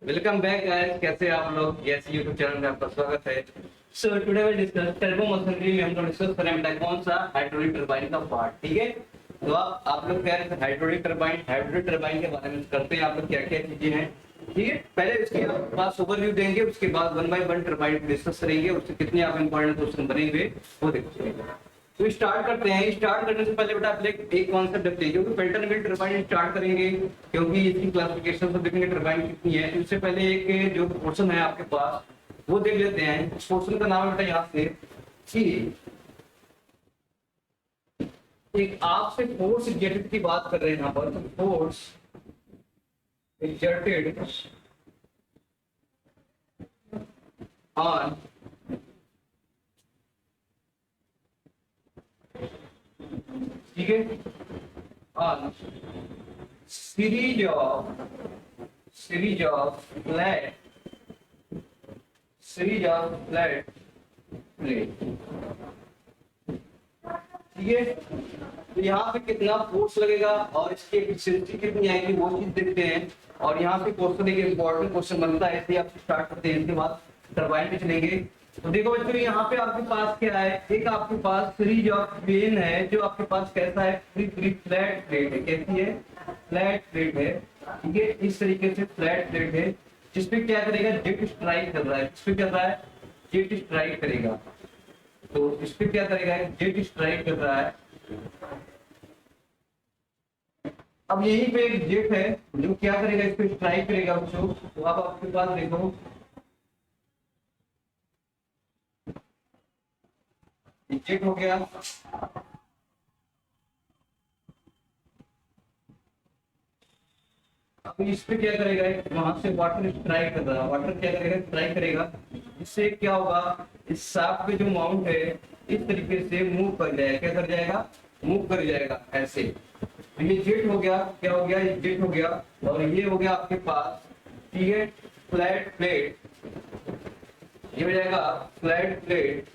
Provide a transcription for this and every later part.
Welcome back guys, कैसे हैं आप लोग। यस, यूट्यूब चैनल में आपका स्वागत है। So today we discuss turbo machinery में हम लोग डिस्कस करेंगे कौन सा हाइड्रोलिक टरबाइन का पार्ट। ठीक है, तो आप लोग कह रहे थे हाइड्रोलिक टरबाइन के बारे में करते हैं आप लोग क्या क्या चीजें हैं। ठीक है, पहले इसके आप पास ओवरव्यू देंगे, उसके बाद 1 बाय 1 टरबाइन डिस्कस करेंगे, उससे कितने आप इंपॉर्टेंट क्वेश्चन बनेंगे वो देखो। तो स्टार्ट करते हैं। स्टार्ट करने से पहले बेटा आप एक कॉन्सेप्ट रखते हैं, क्योंकि पेल्टन व्हील टरबाइन स्टार्ट करेंगे, क्योंकि इसकी क्लासिफिकेशन तो देखेंगे टरबाइन कितनी है। तो इससे पहले एक जो पोर्शन है आपके पास वो देख लेते हैं। उस पोर्शन का नाम है बेटा यहाँ से कि एक आपसे फोर्स एक्सर्टेड की बात कर रहे हैं यहाँ पर। तो फोर्स एक्सर्टेड ऑन ठीक है on series of flat plate. ठीक है, तो यहाँ पे कितना फोर्स लगेगा और इसकी एफिशिएंसी कितनी आएगी वो चीज देखते हैं। और यहाँ पे क्वेश्चन एक इंपॉर्टेंट क्वेश्चन बनता है, इसलिए आप स्टार्ट करते हैं। इसके बाद टरबाइन पे चलेंगे। तो देखो बच्चों, यहाँ पे आपके पास क्या है, एक आपके पास सीरीज ऑफ वेन है जो आपके पास कैसा है, फ्लैट प्लेट है। कैसी है? फ्लैट प्लेट है। ठीक है, इस तरीके से फ्लैट प्लेट है जिसपे क्या करेगा, जेट स्ट्राइक कर रहा है। इसपे क्या कर रहा है, जेट स्ट्राइक करेगा। तो इसपे क्या करेगा, जेट स्ट्राइक कर रहा है। अब यहीं पे एक जेट है जो क्या करेगा, इसको स्ट्राइक करेगा बच्चों। तो अब आपके पास देखो जेट हो गया। अब इस पे क्या करेगा, वहां से वाटर स्ट्राइक कर रहा है। वाटर क्या करेगा, स्ट्राइक करेगा। इससे क्या होगा, इस शाफ्ट पे जो माउंट है इस तरीके से मूव कर जाएगा। क्या कर जाएगा, मूव कर जाएगा ऐसे। तो ये जेट हो गया, क्या हो गया, ये जेट हो गया। और ये हो गया आपके पास, ठीक है, फ्लैट प्लेट। ये हो जाएगा फ्लैट प्लेट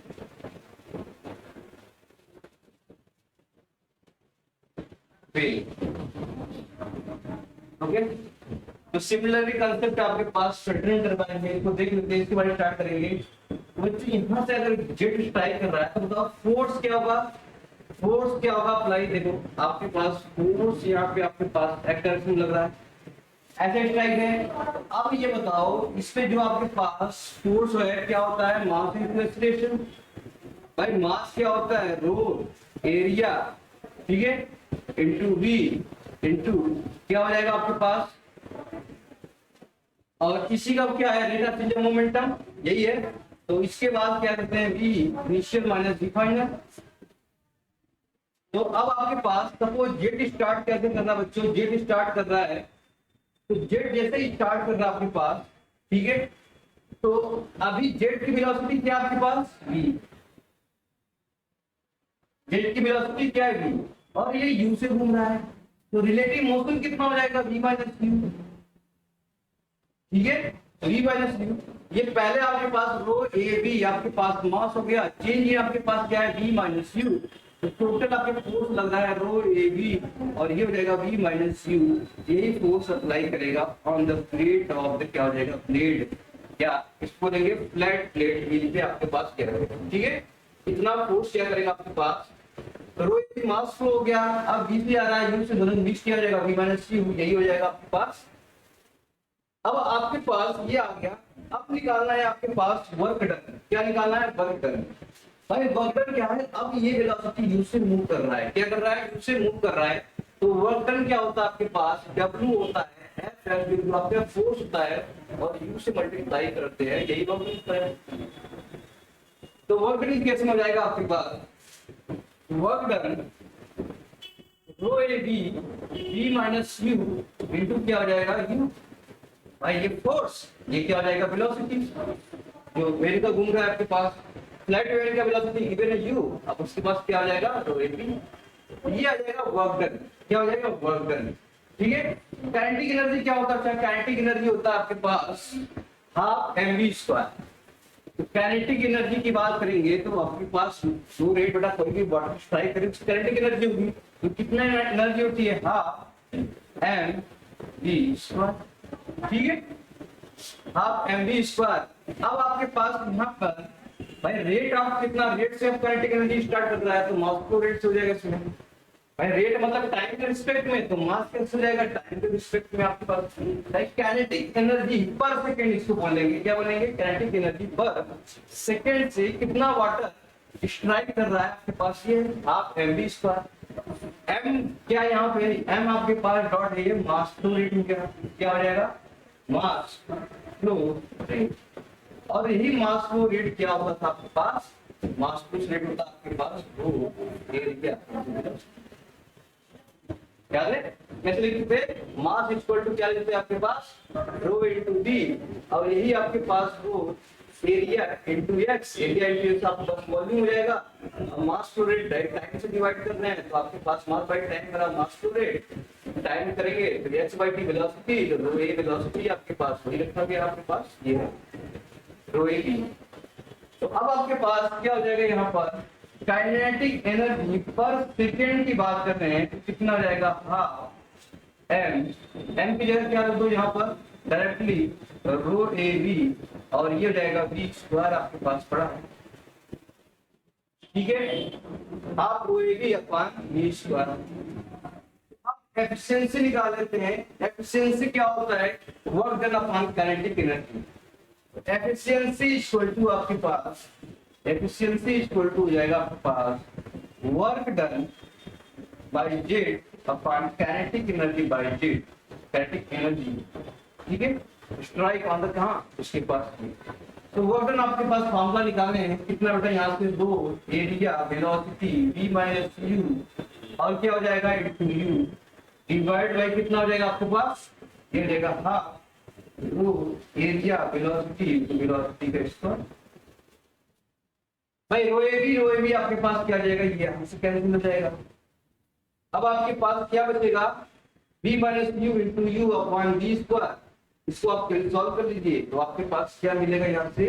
ओके। तो सिमिलरली कंसेप्ट आपके पास शटरिंग टरबाइन है, इसको देख लेते हैं। इसके बारे में स्टार्ट करेंगे। बच्चों, यहाँ से अगर जेट स्ट्राइक कर रहा है तो बताओ फोर्स क्या होगा, फोर्स क्या होगा अप्लाई। देखो आपके पास फोर्स यहाँ पे आपके पास एक्टर लग रहा है, ऐसे स्ट्राइक है। अब ये बताओ इसपे जो आपके पास फोर्स है क्या होता है, मास इनटू एक्सीलरेशन। भाई मास क्या होता है, रो एरिया, ठीक है, इंटू वी इंटू क्या हो जाएगा आपके पास। और इसी का क्या है, rate of change of momentum, यही है। तो इसके बाद क्या करते हैं, v initial minus v final. तो अब आपके पास सपोज जेट स्टार्ट कैसे करना बच्चों, जेट स्टार्ट कर रहा है। तो जेट जैसे ही स्टार्ट कर रहा है आपके पास, ठीक है, तो अभी जेट की वेलोसिटी क्या है आपके पास, v। जेट की वेलोसिटी क्या है, v, और ये u से घूम रहा है। तो रिलेटिव मोशन कितना हो जाएगा, v माइनस u। ठीक है, v माइनस u। ये पहले आपके पास रो ए बी आपके पास मास हो गया, चेंज ये आपके पास क्या है, v माइनस u। तो टोटल आपके फोर्स लग रहा है रो ए बी, और ये हो जाएगा v माइनस यू। यही फोर्स अप्लाई करेगा on the plate of the, क्या हो जाएगा, प्लेट, क्या इसको देंगे फ्लैट प्लेट व्हील पे आपके पास क्या रहेगा। ठीक है, इतना फोर्स क्या करेगा आपके पास। तो रो ए मास फ्लो हो गया। अब v से आ रहा है, u से दोनों मिक्स किया जाएगा, v माइनस यू, यही हो जाएगा आपके पास। अब आपके पास ये आ गया। अब निकालना है आपके पास वर्क डन। क्या निकालना है, वर्क डन। भाई वर्क डन क्या है, अब ये वेलोसिटी u से मूव कर रहा है। क्या कर रहा है, u से मूव कर रहा है। तो वर्क डन क्या होता है आपके पास, w होता है, f जो आपका फोर्स होता है, और u से मल्टीप्लाई करते हैं, यही वर्क डन होता है। तो वर्क डन कैसे हो जाएगा आपके पास, work done rho A B v minus u into क्या हो जाएगा, u। भाई ये फोर्स, ये क्या हो जाएगा, वेलोसिटी। जो वेन का घूम रहा है आपके पास, फ्लैट वेन का वेलोसिटी गिवन है u। अब उसके पास क्या हो जाएगा, रो ए बी। ये आ जाएगा वर्क डन। क्या हो जाएगा, वर्क डन। ठीक है, काइनेटिक एनर्जी क्या होता है, काइनेटिक एनर्जी होता है आपके पास हाफ mv स्क्वायर। तो काइनेटिक एनर्जी की बात करेंगे तो आपके पास फ्लो रेट बेटा कोई भी वाटर स्ट्राइक करे तो काइनेटिक एनर्जी होगी। तो कितना एनर्जी होती है, हाफ mv स्क्वायर। ठीक है, हाफ mv स्क्वायर। अब आपके पास यहाँ पर भाई रेट ऑफ कितना, रेट से आप काइनेटिक एनर्जी स्टार्ट कर रहा है तो मास फ्लो रेट से हो जाएगा इसमें। भाई रेट मतलब टाइम के रिस्पेक्ट में, तो मास कैसे हो जाएगा, टाइम के रिस्पेक्ट में आपके पास काइनेटिक एनर्जी पर सेकंड, इसको बोलेंगे क्या बोलेंगे, काइनेटिक एनर्जी पर सेकंड से कितना वाटर स्ट्राइक कर रहा है आपके पास, ये हाफ mv स्क्वायर। m क्या यहाँ पे, m आपके पास डॉट है, ये मास फ्लो रेट में क्या हो जाएगा, मास फ्लो रेट। और यही मास फ्लो रेट क्या होता था आपके पास, मास फ्लो रेट होता आपके पास रो एरिया, याद है कैसे लिखते थे, मास इक्वल टू क्या लिखते हैं आपके पास, रो इनटू डी, और यही आपके पास rho area into x, area into x आपके पास वॉल्यूम हो जाएगा। मास फ्लो रेट टाइम से डिवाइड कर रहे हैं तो आपके पास मास बाय टाइम बराबर मास फ्लो रेट, टाइम करेंगे तो एक्स बाय टी वेलोसिटी, तो रो ए वेलोसिटी आपके पास वही रखा गया आपके पास, ये है रो ए बी। तो अब आपके पास क्या हो जाएगा, यहाँ पर काइनेटिक एनर्जी पर सेकेंड की बात कर रहे हैं तो कितना हो जाएगा, हाफ एम की जगह क्या रख दो यहाँ पर डायरेक्टली रो ए बी, और ये हो जाएगा बी स्क्वायर आपके पास पड़ा है, ठीक है, half rho A B upon B square. अब एफिशिएंसी निकाल लेते हैं। एफिशिएंसी क्या होता है, work done upon kinetic energy. Efficiency equal to आपके पास, एफिशिएंसी इक्वल टू हो जाएगा आपके पास work done by Z upon kinetic energy by Z, kinetic energy, ठीक है, स्ट्राइक ऑन द कहां, उसके पास। तो वर्क डन आपके पास फॉर्मूला निकालने हैं, कितना बेटा, यहाँ से दो area velocity v minus you, और क्या हो जाएगा इनटू यू डिवाइड बाय कितना हो जाएगा आपके पास, ये हो जाएगा half rho area velocity, velocity का स्क्वायर। भाई रो ए बी आपके पास क्या आ जाएगा, ये हमसे कैंसिल हो जाएगा। अब आपके पास क्या बचेगा, v minus u into u upon v square, इसको आप सॉल्व कर लीजिए तो आपके पास क्या मिलेगा, यहाँ से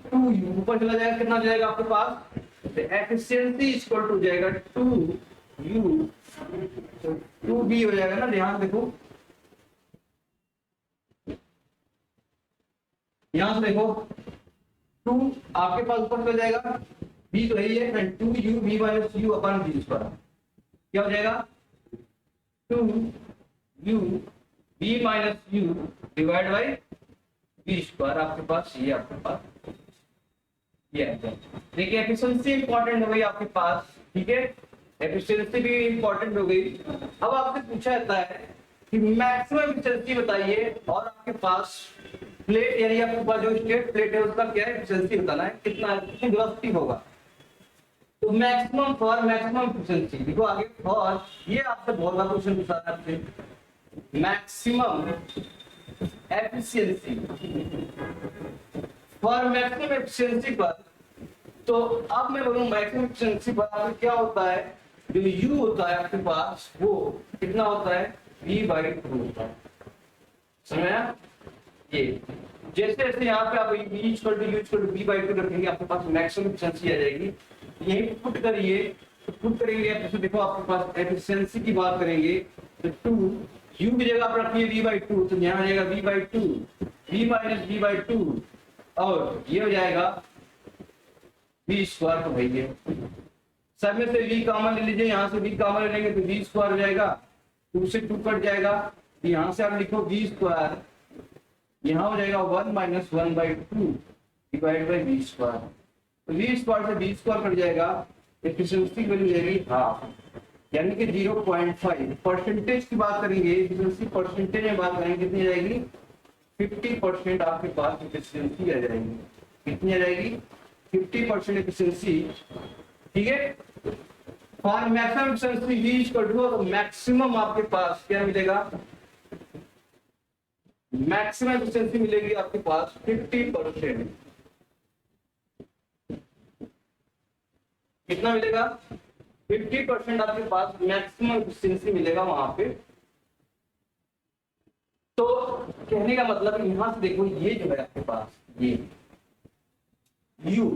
2u ऊपर चला जाएगा, कितना जाएगा आपके पास, एफिशिएंसी इक्वल टू जाएगा 2u, 2b हो जाएगा ना, ध्यान देखो यहां से देखो, 2 आपके पास ऊपर चला जाएगा, b तो यही है, 2u v minus u upon v square क्या हो जाएगा, 2u v minus u divide by v square आपके पास, ये आपके पास ये है। देखिए एफिशिएंसी इंपॉर्टेंट हो गई आपके पास, ठीक है, एफिशिएंसी भी इंपॉर्टेंट हो गई। अब आपसे पूछा जाता है कि मैक्सिमम एफिशिएंसी बताइए, और आपके पास प्लेट एरिया आपके पास जो स्टेट प्लेट है उसका क्या है, एफिशिएंसी बताना है, कितना वेलोसिटी होगा। तो मैक्सिमम फॉर मैक्सिमम एफिशिएंसी देखो आगे, और ये आपसे बहुत बड़ा क्वेश्चन पूछा है आपसे, maximum efficiency for maximum efficiency पर। तो अब मैं बोलूं मैक्सिमम एफिशिएंसी पर आपको क्या होता है, जो u होता है आपके पास वो कितना होता है, v/2 होता है, समझा। ये जैसे जैसे यहाँ पे आप v/u/v/2 रखेंगे आपके पास मैक्सिमम एफिशिएंसी आ जाएगी। यही पुट करिए, तो पुट करेंगे तो देखो आपके पास एफिशिएंसी की बात करेंगे तो 2 u की जगह आप रखिए v/2, तो यहाँ आ जाएगा v/2 v माइनस v/2, और ये हो जाएगा v स्क्वायर। तो भैया सब में से v कॉमन ले लीजिए, यहाँ से v कॉमन लेंगे तो v स्क्वायर हो जाएगा, 2 से 2 कट जाएगा, तो यहाँ से आप लिखो v स्क्वायर, यहाँ हो जाएगा 1 minus 1/2 divide by v square, तो v स्क्वायर से v स्क्वायर कट जाएगा, एफिशिएंसी वैल्यू जाएगी हाफ, यानी कि 0.5। परसेंटेज की बात करेंगे, एफिशिएंसी परसेंटेज में बात करेंगे कितनी जाएगी, 50% आपके पास एफिशिएंसी आ जाएगी, कितनी आ जाएगी, 50% एफिशिएंसी, ठीक है। For maximum efficiency v equal to, तो मैक्सिमम आपके पास क्या मिलेगा, मैक्सिमम एफिशिएंसी मिलेगी आपके पास 50%, कितना मिलेगा, 50% आपके पास मैक्सिमम एफिशिएंसी मिलेगा वहां पे। तो कहने का मतलब यहां से देखो, ये जो है आपके पास, ये u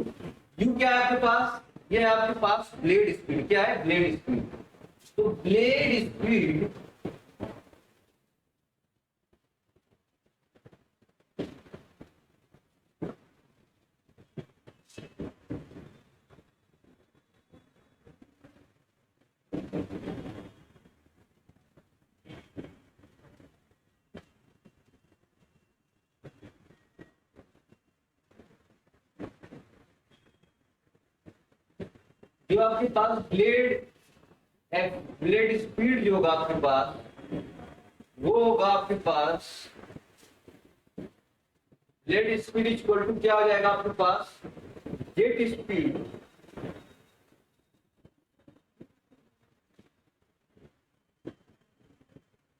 क्या है आपके पास, ये है आपके पास ब्लेड स्पीड, क्या है, ब्लेड स्पीड। तो ब्लेड स्पीड जो आपके पास ब्लेड स्पीड जो होगा आपके पास, वो होगा आपके पास ब्लेड स्पीड इक्वल टू क्या हो जाएगा आपके पास, जेट स्पीड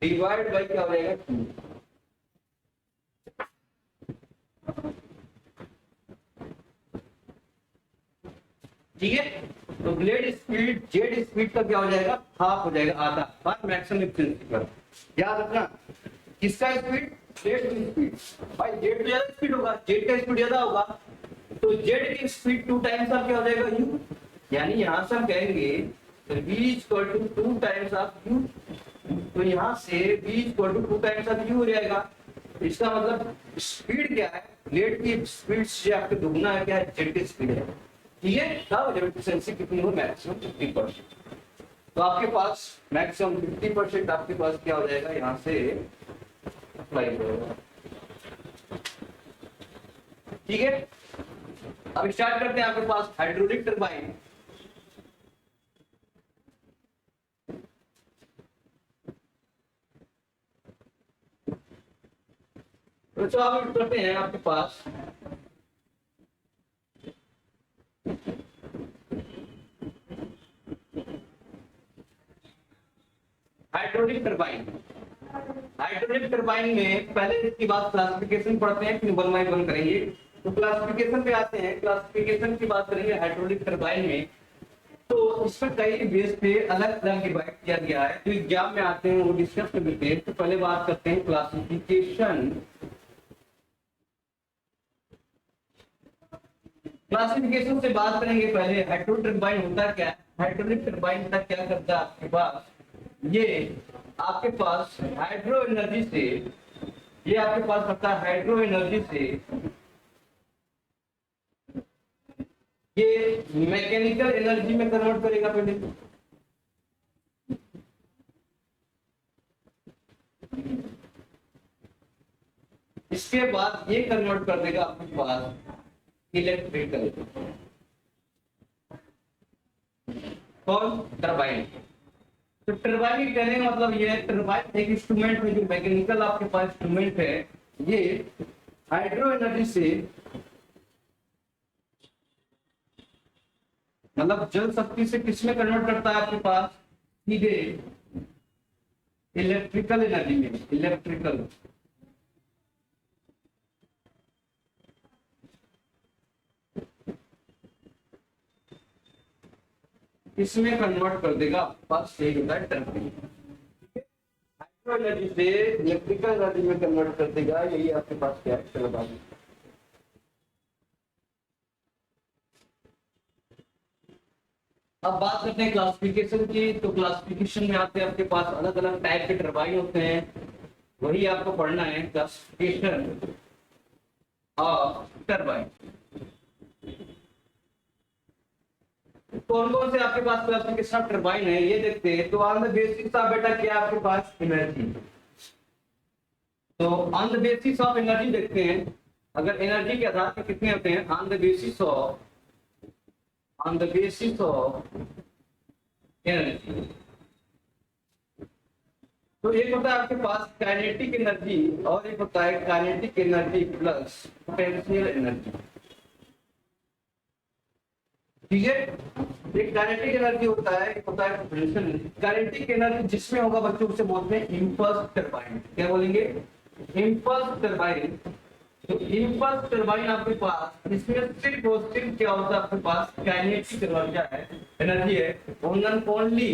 डिवाइड बाय क्या हो जाएगा, Q। ठीक है, तो ब्लेड स्पीड जेट स्पीड का क्या हो जाएगा, हाफ हो जाएगा, आधा बार मैक्सिमम एफिशिएंसी पर। याद रखना किसका स्पीड, जेट की स्पीड। भाई जेट तो ज्यादा स्पीड होगा, जेट का स्पीड ज्यादा होगा, तो जेट की स्पीड 2 टाइम्स ऑफ क्या हो जाएगा, u। यानी यहां से हम कहेंगे v equal to 2 times of u, तो यहां से v equal to 2 times of u हो जाएगा। इसका मतलब स्पीड क्या है, ब्लेड की स्पीड से आपके दुगना है, क्या है, जेट की स्पीड है। ठीक है, तब जब एफिशिएंसी कितनी हो, मैक्सिमम 50%। तो आपके पास मैक्सिमम 50% आपके पास क्या हो जाएगा, यहां से अप्लाई हो जाएगा। ठीक है, अब स्टार्ट करते हैं। आपके पास हाइड्रोलिक टरबाइन, तो आप करते हैं आपके पास हाइड्रोलिक टरबाइन। हाइड्रोलिक टरबाइन में पहले इसकी बात क्लासिफिकेशन पढ़ते हैं, फिर 1 बाय 1 करेंगे। तो क्लासिफिकेशन पे आते हैं, क्लासिफिकेशन की बात करेंगे हाइड्रोलिक टरबाइन में। तो इसमें कई बेस पे अलग अलग डिवाइड किया गया है, जो एग्जाम में आते हैं वो डिस्कस कर लेते हैं। तो पहले बात करते हैं क्लासिफिकेशन। क्लासिफिकेशन से बात करेंगे पहले, हाइड्रोलिक टरबाइन होता क्या है, हाइड्रोलिक टरबाइन का क्या करता है आपके पास, ये आपके पास हाइड्रो एनर्जी से, ये आपके पास करता है हाइड्रो एनर्जी से ये मैकेनिकल एनर्जी में कन्वर्ट करेगा पहले। इसके बाद ये कन्वर्ट कर देगा आपके पास इलेक्ट्रिकल, कौन, टरबाइन। तो टरबाइन कहने का मतलब ये है, टरबाइन एक इंस्ट्रूमेंट है, जो मैकेनिकल आपके पास इंस्ट्रूमेंट है, ये हाइड्रो एनर्जी से, मतलब जल शक्ति से किसमें कन्वर्ट करता है आपके पास, सीधे इलेक्ट्रिकल एनर्जी में, इलेक्ट्रिकल। इसमें कन्वर्ट कर देगा आपके पास, सही होता है टरबाइन। हाइड्रो एनर्जी से इलेक्ट्रिकल एनर्जी में कन्वर्ट कर देगा, यही आपके पास क्या है, टरबाइन। अब बात करते हैं क्लासिफिकेशन की। तो क्लासिफिकेशन में आते हैं आपके पास अलग अलग टाइप के टरबाइन होते हैं, वही आपको पढ़ना है, क्लासिफिकेशन ऑफ टरबाइन। कौन कौन से आपके पास क्लासिफिकेशन ऑफ टरबाइन है ये देखते हैं। तो ऑन द बेसिस ऑफ, बेटा क्या आपके पास, एनर्जी। तो on the basis of energy देखते हैं, अगर एनर्जी के आधार पर कितने होते हैं, on the basis of, on the basis of energy. तो एक होता है आपके पास काइनेटिक एनर्जी, और एक होता है kinetic energy plus potential energy. ठीक है, एक काइनेटिक एनर्जी होता है, एक होता है पोटेंशियल एनर्जी। काइनेटिक एनर्जी जिसमें होगा बच्चों, उसे बोलते हैं इंपल्स टरबाइन। क्या बोलेंगे, इंपल्स टरबाइन। तो इंपल्स टरबाइन आपके पास, इसमें सिर्फ और सिर्फ क्या होता है आपके पास, काइनेटिक एनर्जी है, ओनली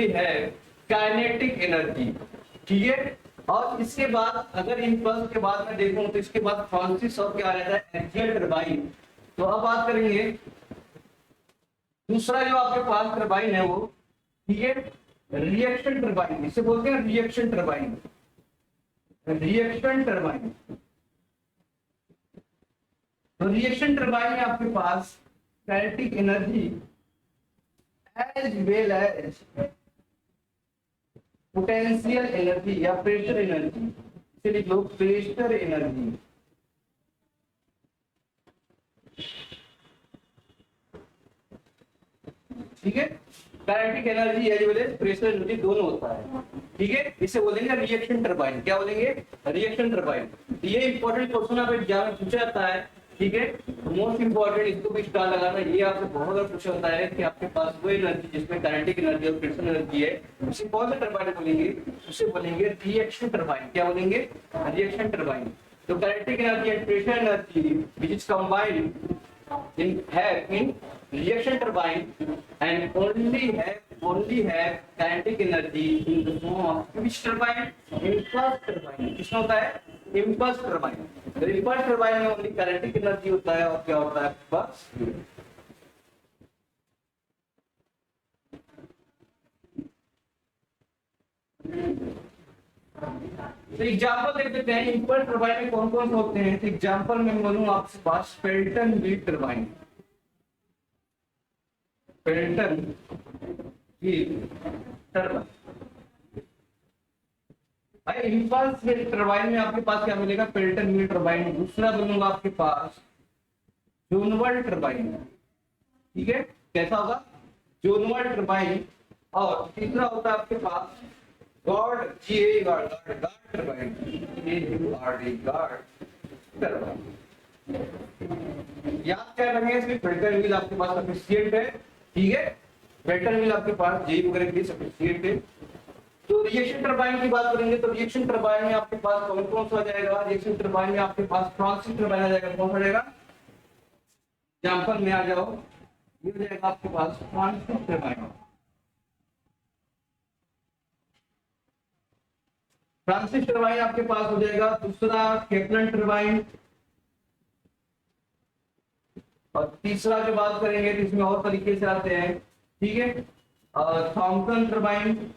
है काइनेटिक एनर्जी। ठीक है, और इसके बाद अगर इंपल्स के बाद में देखूं तो इसके बाद फ्रांसिस और क्या रहता है, एक्सियल टरबाइन। तो अब बात करेंगे दूसरा जो आपके पास टरबाइन है वो, ठीक है, रिएक्शन टरबाइन, इसे बोलते हैं रिएक्शन टरबाइन। रिएक्शन टरबाइन, तो रिएक्शन टरबाइन में आपके पास kinetic energy as well as potential energy या प्रेशर एनर्जी, इसे लिख लो प्रेशर एनर्जी। ठीक है। Kinetic energy as well as pressure energy दोनों होता है, ठीक है। इसे बोलेंगे रिएक्शन टरबाइन। क्या बोलेंगे? Reaction turbine. ये इंपॉर्टेंट क्वेश्चन आप एग्जाम में पूछा जाता है, ठीक है। मोस्ट इंपॉर्टेंट, इसको भी स्टार लगाना। ये आपसे बहुत बार पूछा होता है कि आपके पास वो एनर्जी जिसमें काइनेटिक एनर्जी और प्रेशर एनर्जी है, उसे कौन सा टरबाइन बोलेंगे? उसे बोलेंगे रिएक्शन टरबाइन। क्या बोलेंगे? Reaction turbine. तो kinetic energy and pressure energy which is combined in reaction turbine and only have kinetic energy in the form of which turbine? Impulse turbine। किसमें होता है? Impulse turbine। तो impulse turbine में only kinetic energy होता है और क्या होता है आपके पास? तो एग्जाम्पल देख लेते हैं इंपल्स टरबाइन में कौन कौन से होते हैं। तो एग्जाम्पल में बोलूँ आपके पास Pelton wheel turbine. Pelton wheel turbine भाई, इंपल्स टरबाइन में आपके पास क्या मिलेगा? Pelton wheel turbine. दूसरा बोलूंगा आपके पास जोनवल टरबाइन, ठीक है। कैसा होगा? Jonval turbine. और तीसरा होता है आपके पास गॉड गार्ड टरबाइन, गार्ड टरबाइन। याद क्या रखेंगे? इसमें पेल्टन व्हील आपके पास सफिशिएंट है, ठीक है। पेल्टन व्हील आपके पास जेई वगैरह के लिए सफिशिएंट है। तो रिएक्शन टरबाइन की बात करेंगे तो रिएक्शन टरबाइन में आपके पास कौन कौन सा आ जाएगा? रिएक्शन टरबाइन में आपके पास फ्रांसिस टरबाइन आ जाएगा। कौन सा आ जाएगा? एग्जांपल में आ जाओ, ये हो जाएगा आपके पास फ्रांसिस टरबाइन। फ्रांसिस टरबाइन आपके पास हो जाएगा। दूसरा केपलन टरबाइन। और तीसरा जो बात करेंगे तो इसमें और तरीके से आते हैं, ठीक है। Thomson turbine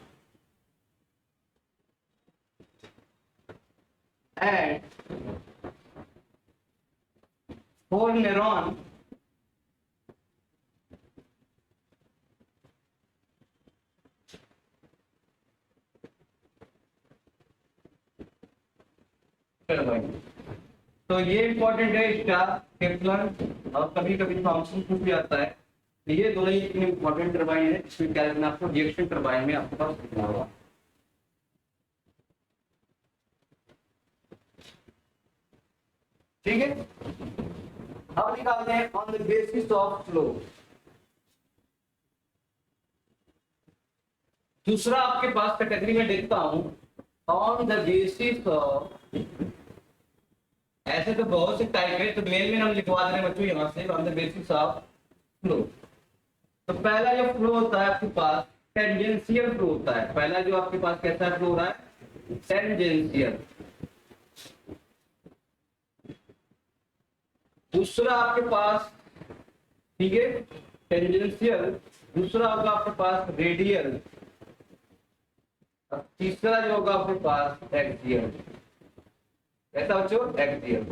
and Fourneyron turbine. तो ये इंपॉर्टेंट है, स्टार, केपलन और कभी कभी थॉमसन कुछ भी आता है। ये दोनों ही इतने इंपॉर्टेंट टरबाइन है। इसमें क्या करना आपको? रिएक्शन टरबाइन में आपके पास लिखना होगा, ठीक है। अब निकालते हैं on the basis of flow. दूसरा आपके पास कैटेगरी में देखता हूं ऑन द बेसिस ऑफ, ऐसे तो बहुत से टाइप है, तो मेल में हम लिखवा दे रहे हैं बच्चों यहां से on the basis of flow. तो पहला जो फ्लो होता है आपके पास टेंजेंशियल फ्लो होता है। पहला जो आपके पास कैसा फ्लो हो रहा है? टेंजेंशियल। दूसरा आपके पास, ठीक है, टेंजेंशियल। दूसरा होगा आपके पास रेडियल। और तीसरा जो होगा आपके पास एक्सियल। ऐसा बच्चों? एक्सियल।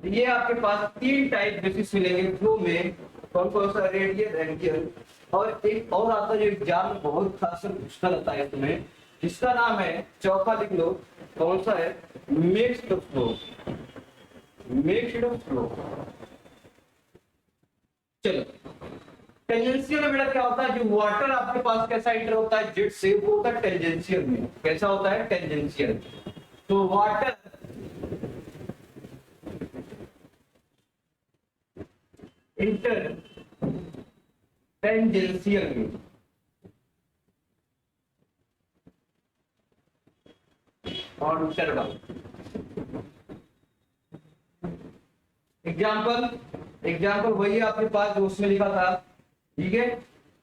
ये आपके पास तीन टाइप बेसिस मिलेंगे फ्लो में। कौन कौन सा? रेडियल, एक्सियल और एक और आता है जो एग्जाम में बहुत खास पूछता रहता है तुम्हें, जिसका नाम है, चौथा लिख लो, कौन सा है? Mixed flow. Mixed flow. चलो, टेंजेंशियल में बेटा क्या होता है? जो वाटर आपके पास कैसा इंटर होता है जेट से, वो होता है टेंजेंशियल में। कैसा होता है? टेंजेंशियल। तो वाटर इंटर टेंजेंशियल में। और एग्जाम्पल वही आपके पास जो उसमें लिखा था, ठीक है।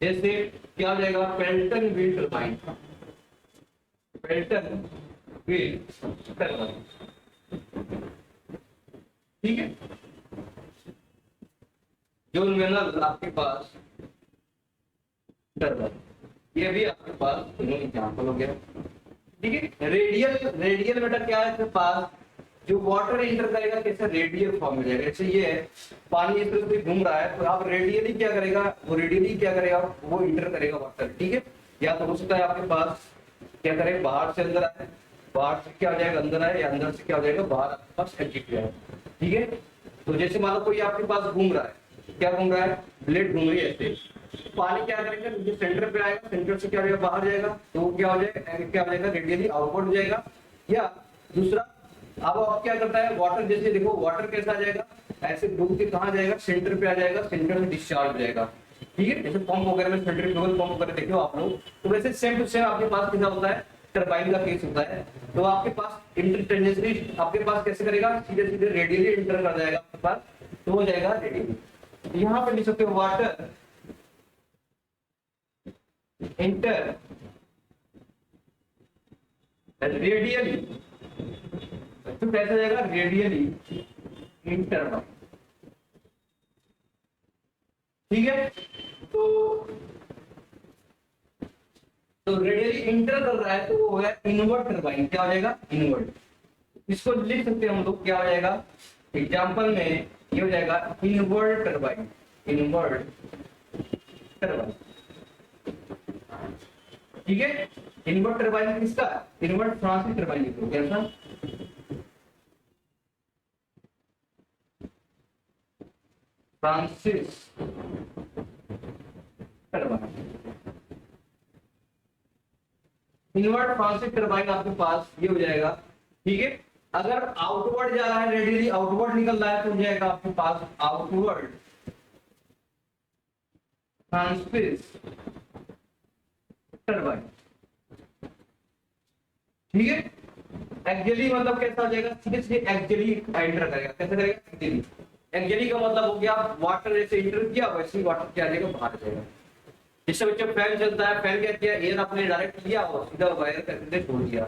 जैसे क्या हो जाएगा? Pelton wheel turbine. Pelton wheel turbine, ठीक है। जो मिनरल आपके पास टरबाइन, ये भी आपके पास दोनों एग्जाम्पल हो गया, ठीक है। रेडियल बेटा क्या है आपके पास? जो वाटर इंटर करेगा कैसे? रेडियल फॉर्म में जाएगा। जैसे ये पानी इस तरह से घूम रहा है, तो आप रेडियली क्या करेगा? वो रेडियली क्या करेगा? वो इंटर करेगा वाटर, ठीक है। या तो हो सकता है आपके पास क्या करे? बाहर से अंदर आए, बाहर से क्या हो जाएगा? अंदर आए, या अंदर से क्या हो जाएगा? बाहर आपके पास एग्जिट जाए, ठीक है। तो जैसे मान लो कोई आपके पास घूम रहा है, क्या घूम रहा है? ब्लेड घूम रही है ऐसे, पानी क्या करेगा, जो सेंटर पे आएगा, सेंटर से क्या हो जाएगा, बाहर जाएगा, तो वो क्या हो जाएगा, क्या हो जाएगा, रेडियली आउटवर्ड हो जाएगा। या दूसरा, अब आप क्या करता है, वाटर, जैसे देखो वाटर कैसा आ जाएगा, ऐसे डूब के कहाँ जाएगा, सेंटर पे आ जाएगा, सेंटर में डिस्चार्ज हो जाएगा। ठीक है, जैसे पंप वगैरह में सेंट्रीफ्यूगल पंप वगैरह देखो आप लोग, तो वैसे सेम टू सेम आपके पास क्या होता है, टरबाइन का केस होता है। तो आपके पास इंटरटेंजेंटली आपके पास कैसे करेगा, सीधे सीधे रेडियली इंटर कर जाएगा आपके पास, तो हो जाएगा रेडियली। यहाँ पे लिख सकते हो वाटर इंटर रेडियली, तो कैसे जाएगा, रेडियली इंटर। ठीक है, तो रेडियली इंटर कर रहा है, तो वो है इनवर्ट टरबाइन। क्या हो जाएगा, इनवर्ट। इसको लिख सकते हैं हम लोग, क्या हो जाएगा, एग्जांपल में ये हो जाएगा इनवर्ट टरबाइन, इनवर्ट टरबाइन। ठीक है, इनवर्ट टरबाइन किसका, इनवर्ट फ्रांसीसी टरबाइन लिखो, कैसा, Francis turbine. Invert Francis turbine आपके पास ये हो जाएगा। ठीक है, अगर आउटवर्ड जा रहा है, रेडियली आउटवर्ड निकल रहा है, तो हो जाएगा आपके पास आउटवर्ड फ्रांसिस टरबाइन। ठीक है, एक्सियली मतलब कैसा हो जाएगा, सीधे सीधे एक्सियली एंटर करेगा, कैसे करेगा, एक्सियली। एक्सियली का मतलब हो गया वाटर जैसे इंटर किया, वैसे ही वाटर क्या आ जाएगा, बाहर जाएगा। जिससे बच्चे फैन चलता है, फैन क्या किया, एयर आपने डायरेक्ट लिया और सीधा वायर करके छोड़ दिया।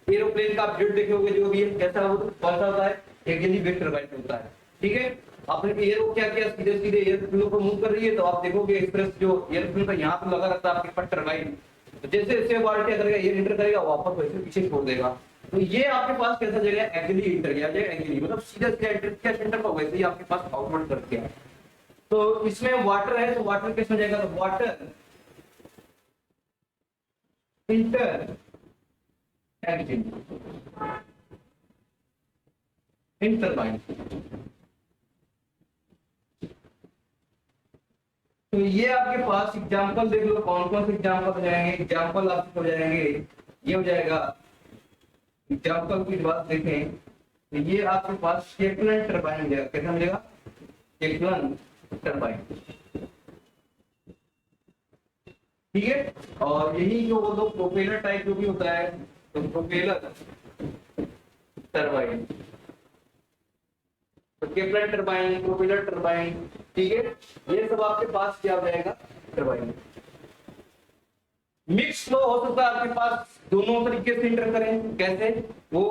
एरोप्लेन का आप जेट देखोगे जो भी है, कैसा हो, कौन सा होता है, एक्सियली वेग टरबाइन होता है। ठीक है, आपने एयर को क्या किया, सीधे सीधे एयरप्लेन को मूव कर रही है, तो आप देखोगे एक्सप्रेस जो एयरप्लेन का यहाँ पे लगा रहता है आपके पास टरबाइन, तो जैसे जैसे वायर क्या करेगा, एयर इंटर करेगा, वापस वैसे पीछे छोड़ देगा। तो ये आपके पास कैसा जाएगा, एक्सियली इंटर किया जाएगा, एक्सियली मतलब सीधा सीधा इंटर किया सेंटर पर, वैसे ही आपके पास आउटवर्ड कर दिया। तो इसमें वाटर है, तो वाटर कैसे हो जाएगा, तो वाटर इंटर इन टरबाइन। तो ये आपके पास एग्जांपल देख लो, कौन कौन से एग्जांपल हो जाएंगे, एग्जांपल आपके हो जाएंगे, ये हो जाएगा एग्जांपल की बात देखें तो ये आपके पास केपलन टरबाइन हो जाएगा, कैसा मिलेगा, केपलन टरबाइन। ठीक है, और यही जो वो लोग प्रोपेलर टाइप जो भी होता है, तो प्रोपेलर टरबाइन, तो केपलन टरबाइन, प्रोपेलर टरबाइन। ठीक है, ये सब आपके पास क्या हो जाएगा, टरबाइन। मिक्स फ्लो हो सकता है आपके पास, दोनों तरीके से इंटर करें, कैसे, वो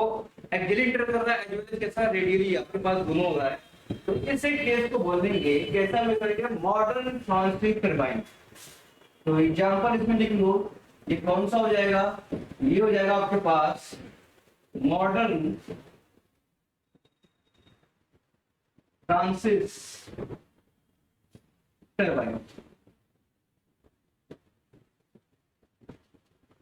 एक्सियली इंटर कर रहा है, एज वेल एज कैसा, रेडियली, आपके पास दोनों हो रहा है। तो इस केस को बोलेंगे कैसा मेथड है, मॉडर्न फ्रांसीसी टरबाइन। तो एग्जांपल इसमें लिख लो, ये कौन सा हो जाएगा, ये हो जाएगा आपके पास मॉडर्न फ्रांसिस टरबाइन।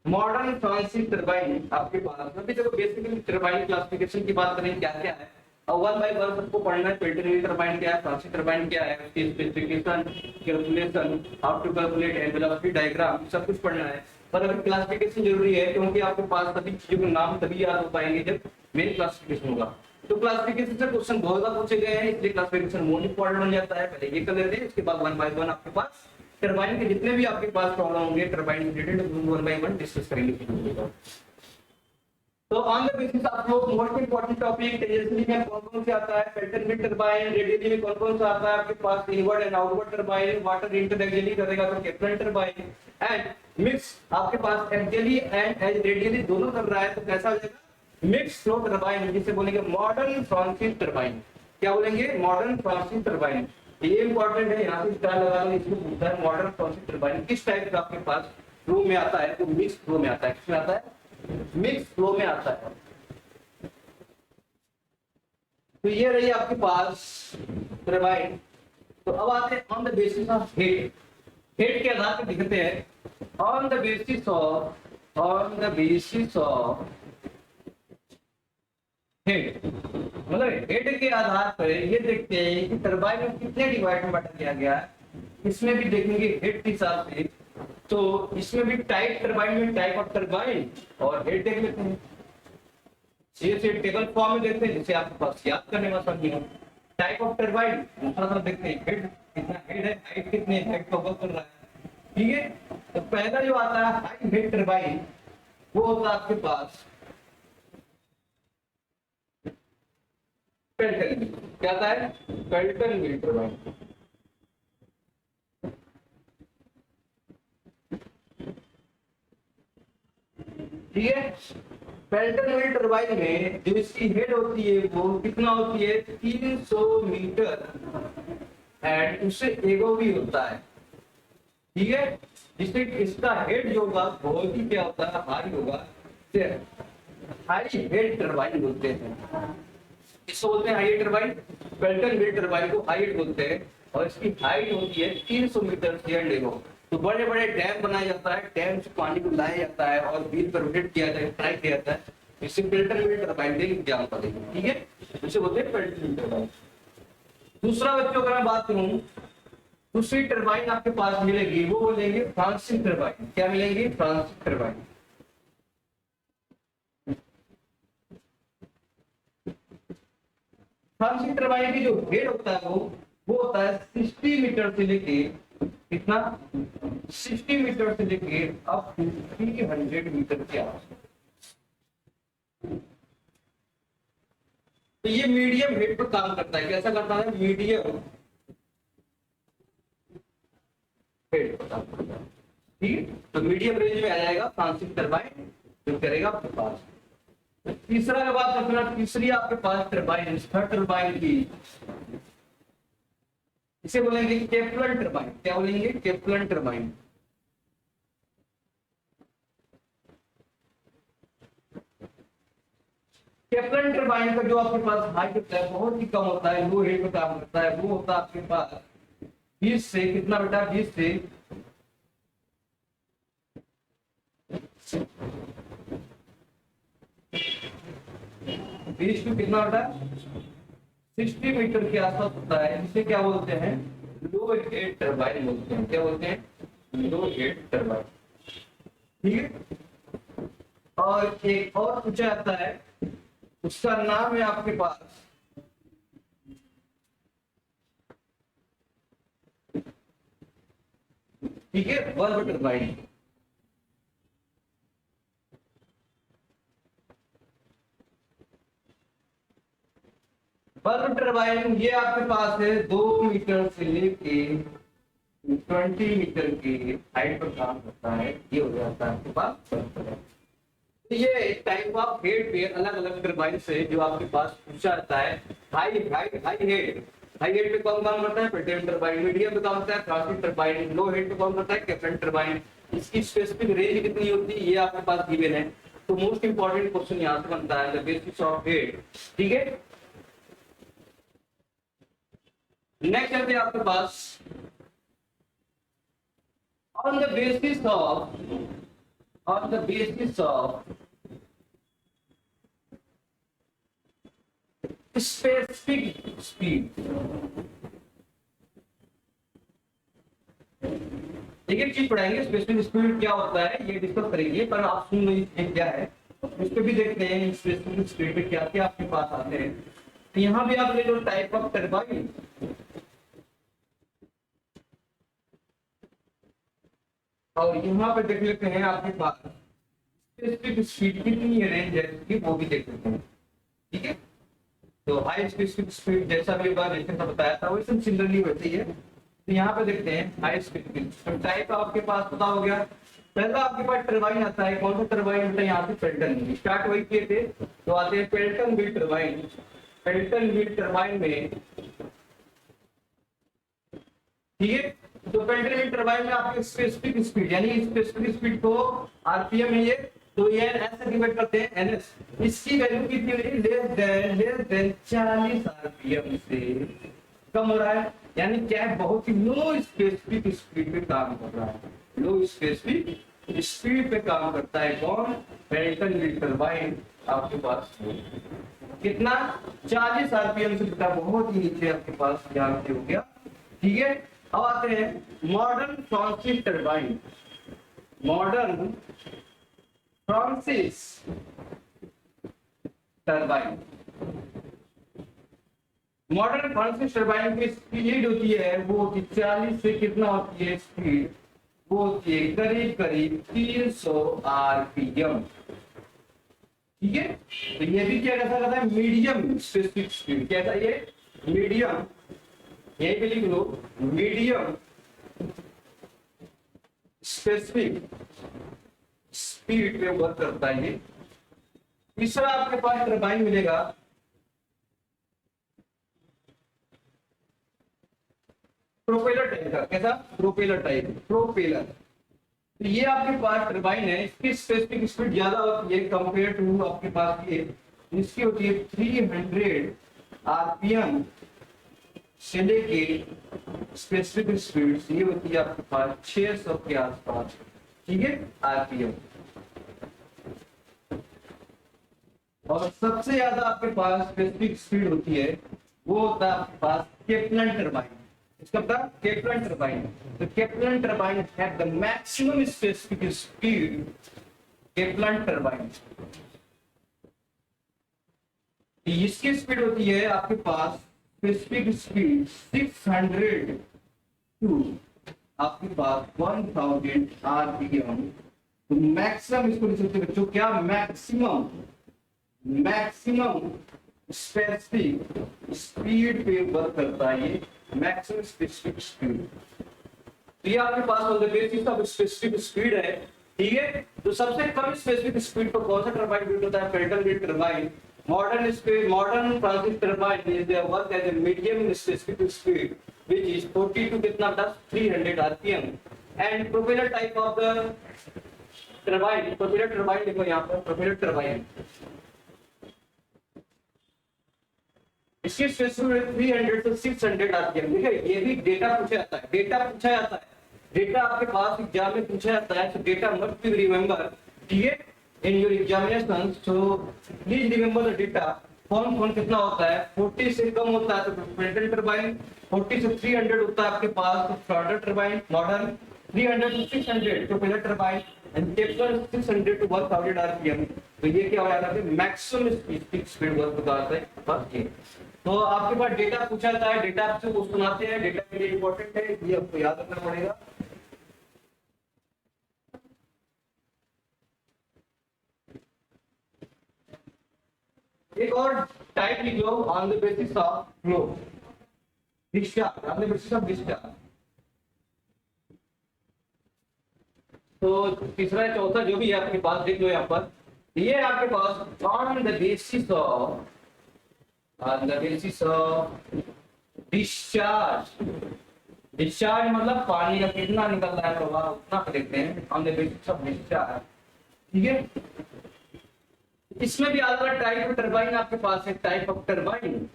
मॉडर्न फ्रांसीसी टरबाइन आपके पास, अभी देखो बेसिकली टरबाइन क्लासिफिकेशन की बात करें क्या क्या है, और वन बाय वन सबको पढ़ना है। क्वार्टरनरी टरबाइन क्या है, फ्रांसीसी टरबाइन क्या है, उसकी specification, calculation, how to calculate and velocity diagram, सब कुछ पढ़ना है। पर अभी क्लासिफिकेशन जरूरी है, क्योंकि आपके पास सभी चीजों के नाम तभी याद हो पाएंगे जब मेन क्लासिफिकेशन होगा। तो क्लासिफिकेशन से क्वेश्चन बहुत ज्यादा पूछे गए हैं, इसलिए क्लासिफिकेशन मोस्ट इंपॉर्टेंट बन जाता है। पहले ये कर लेते हैं, इसके बाद वन बाय वन आपके पास टरबाइन के जितने भी आपके पास प्रॉब्लम होंगे turbine related, one by one discuss करेंगे। तो ऑन द बेसिस आप लोग मोस्ट इंपोर्टेंट टॉपिक टेंजेंशियली में कौन कौन से आता है, पेल्टन टरबाइन, रेडियली में कौन कौन सा आता है आपके पास, inward and outward turbine, water enter axially करेगा तो केपलन टरबाइन, एंड मिक्स आपके पास एक्सियली एंड रेडियली दोनों कर रहा है, तो कैसा हो जाएगा, मिक्स फ्लो टरबाइन, जिसे बोलेंगे मॉडर्न फ्रांसीसी टरबाइन। क्या बोलेंगे, मॉडर्न फ्रांसीसी टरबाइन। ये इंपॉर्टेंट है, यहाँ से स्टार लगा लो, इसमें पूछता है मॉडर्न फ्रांसीसी टरबाइन किस टाइप का आपके पास फ्लो में आता है, तो मिक्स फ्लो में आता है। किसमें आता है, मिक्स फ्लो में आता है। तो ये रही आपके पास टरबाइन। तो अब आते हैं on the basis of head. Head के आधार पर लिखते हैं on the basis of head, मतलब हेड के आधार पर ये देखते हैं कि टरबाइन में कितने डिवाइड में बांटा किया गया है। इसमें भी देखेंगे हेड के हिसाब से, तो इसमें भी टाइप टरबाइन में टाइप ऑफ टरबाइन और हेड देख लेते हैं। ये टेबल फॉर्म में देखते हैं जिसे आपके पास याद करने में आसानी हो। टाइप ऑफ टरबाइन दूसरा तरफ देखते हैं हेड कितना हेड है, हाइट कितने हेड कवर कर रहा है। ठीक है, तो पहला जो आता है हाई हेड टरबाइन वो होता है आपके पास पेल्टन व्हील। क्या आता है? Pelton wheel turbine. ठीक है, पेल्टन व्हील टरबाइन में जो इसकी हेड होती है वो कितना होती है? 300 मीटर एंड उससे एगो भी होता है। ठीक है, जिससे इसका हेड जो होगा बहुत ही क्या होता है? हाई होगा। हाई हेड टरबाइन बोलते हैं। इसको बोलते हैं high head turbine. Pelton wheel turbine को हाई हेड बोलते हैं और इसकी हाइट होती है 300 मीटर से एगो। तो बड़े बड़े डैम बनाया जाता है, डैम से पानी को लाया जाता है और व्हील पर रोटेट किया जाता है, ट्राई किया जाता है। इससे पेल्टन व्हील टरबाइन के एग्जाम पड़ेगी। ठीक है, इसे बोलते हैं पेल्टन व्हील टरबाइन। दूसरा बच्चों अगर मैं बात करूं, दूसरी टरबाइन आपके पास मिलेगी वो बोलेंगे फ्रांसिस टरबाइन। क्या मिलेंगी? Francis turbine. फ्रांसिस टरबाइन की जो हेड होता है वो होता है 60 मीटर से लेके कितना? 60 मीटर से लेके अप टू 300 मीटर के आसपास। तो ये मीडियम हेड पर काम करता है। कैसा करता है? मीडियम हेड पर काम करता है। ठीक है, तो मीडियम रेंज में आ जाएगा फ्रांसिस टरबाइन जो करेगा आपके पास। तीसरा का बात करना, तीसरी आपके पास टरबाइन, थर्ड टरबाइन की, इसे बोलेंगे केपलन टरबाइन। क्या बोलेंगे? केपलन टरबाइन। केपलन टरबाइन का जो आपके पास हाइट होता है बहुत ही कम होता है, लो हेड पे काम करता है। वो होता है आपके पास 20 से कितना बेटा? 20 से 20 टू कितना बेटा? 60 मीटर के आसपास होता है। इसे क्या बोलते हैं? लो हेड टरबाइन बोलते हैं। क्या बोलते हैं? लो हेड टरबाइन। ठीक है, और एक और पूछा जाता है, उसका नाम है आपके पास ठीक है वर्ब टरबाइन। वर्ब टरबाइन ये आपके पास है 2 मीटर से लेके 20 मीटर की हाइट पर काम करता है। ये हो जाता है आपके पास वर्ब टरबाइन। तो ये टाइप ऑफ हेड पे अलग अलग टरबाइन से जो आपके पास पूछा जाता है। हाई हेड पे कौन काम करता है? Pelton turbine. मीडियम पे काम करता है फ्रांसिस टरबाइन। लो हेड पे कौन करता है? केपलन टरबाइन। इसकी स्पेसिफिक रेंज कितनी होती है ये आपके पास गिवन है। तो मोस्ट इंपॉर्टेंट क्वेश्चन यहाँ से बनता है द बेसिस ऑफ हेड। ठीक है, नेक्स्ट है आपके pass on the basis of specific speed. एक चीज पढ़ाएंगे स्पेसिफिक स्पीड क्या होता है ये डिस्कस करेंगे, पर आप सुन लीजिए क्या है। उस पर भी देखते हैं स्पेसिफिक स्पीड पे क्या क्या आपके पास आते हैं। तो यहाँ भी आपने जो टाइप ऑफ टरबाइन और यहाँ पे देख लेते हैं आपके पास स्पेसिफिक स्पीड कितनी रेंज है इसकी वो भी देख लेते हैं। ठीक है, तो हाई स्पेसिफिक स्पीड जैसा भी बार जैसे बताया था वैसे सिमिलरली वैसे ही है। तो यहाँ पे देखते हैं हाई स्पेसिफिक तो टाइप आपके पास पता हो गया। पहला आपके पास टरबाइन आता है, कौन सा टरबाइन होता है? यहाँ पे पेल्टन। स्टार्ट वही किए थे तो आते हैं Pelton wheel turbine. Pelton wheel turbine में ठीक है, तो पेल्टन व्हील टरबाइन में आपके स्पेसिफिक स्पीड यानी स्पेसिफिक स्पीड को आरपीएम है ये, तो ये ऐसे डिवाइड करते हैं एनएस। इसकी वैल्यू कितनी हो रही है? लेस देन 40 आरपीएम से कम हो रहा है, यानी क्या है? बहुत ही लो स्पेसिफिक स्पीड पे काम कर रहा है। लो स्पेसिफिक स्पीड पे काम करता है कौन? Pelton wheel turbine. आपके पास कितना? 40 आरपीएम से बेटा बहुत ही नीचे आपके पास यहाँ पे हो गया। ठीक है, अब आते हैं modern Francis turbine. Modern Francis turbine, modern Francis turbine की स्पीड होती है वो होती 40 से कितना होती है स्पीड, वो होती है करीब करीब 300 आरपीएम। ठीक है, तो ये भी क्या कहता है मीडियम स्पेसिफिक स्पीड, क्या था ये मीडियम, ये भी लिख लो मीडियम स्पेसिफिक स्पीड पे वर्क करता है ये। तीसरा आपके पास टरबाइन मिलेगा प्रोपेलर टाइप का, कैसा प्रोपेलर टाइप, प्रोपेलर। तो ये आपके पास टरबाइन है, इसकी स्पेसिफिक स्पीड ज्यादा होती है कंपेयर टू आपके पास ये, इसकी होती है 300 आरपीएम से लेके स्पेसिफिक स्पीड ये होती है आपके पास 600 के आसपास। ठीक है आरपीएम। और सबसे ज्यादा आपके पास स्पेसिफिक स्पीड होती है वो होता है आपके पास केप्लन टरबाइन। इसका पता केप्लन टरबाइन, तो Kaplan turbine have the maximum specific speed, Kaplan turbine इसकी स्पीड होती है आपके पास स्पेसिफिक स्पीड 600 टू आपके पास 1000 आरपीएम। तो मैक्सिमम इसको लिख सकते हैं बच्चों, क्या मैक्सिमम, मैक्सिमम स्पेसिफिक स्पीड पे वर्क करता है ये, मैक्सिमम स्पेसिफिक स्पीड। तो ये आपके pass on the basis of specific speed है। ठीक है, तो सबसे कम स्पेसिफिक स्पीड पर कौन सा टरबाइन यूज होता है, Pelton wheel turbine. Modern Francis turbine is the work as a medium specific speed which is 40 to कितना plus 300 RPM. And propeller type of the turbine, propeller turbine देखो यहाँ पर propeller turbine, इसकी specific 300 से 600 RPM. देखिए ये भी data पूछा जाता है, डेटा पूछा जाता है, डेटा आपके पास एग्जाम में पूछा जाता है, सो डेटा मस्ट बी रिमेंबर। ठीक है, in your examination, so please remember the data. कौन कौन कितना होता है, 40 से कम होता है तो पेल्टन टरबाइन, 40 से 300 होता है आपके पास तो फ्लॉडर टरबाइन मॉडर्न, 300 to 600 तो Pelton turbine, and Kaplan 600 to 1000 RPM. तो ये क्या हो जाता है मैक्सिमम स्पीड वर्क बताता है बस ये। तो आपके पास डेटा पूछा जाता है, डेटा आपसे क्वेश्चन आते हैं, डेटा के लिए इंपॉर्टेंट है, ये आपको याद रखना पड़ेगा। एक और टाइप लिख लो on the basis of flow, discharge, on the basis of discharge. तो तीसरा चौथा जो भी है आपके पास देख लो यहाँ पर, ये आपके pass on the basis of, on the basis of discharge. Discharge मतलब पानी का कितना निकल रहा है प्रवाह उतना को देखते हैं on the basis of discharge. ठीक है, इसमें भी अलग अलग टाइप ऑफ टरबाइन आपके पास है, टाइप ऑफ टरबाइन।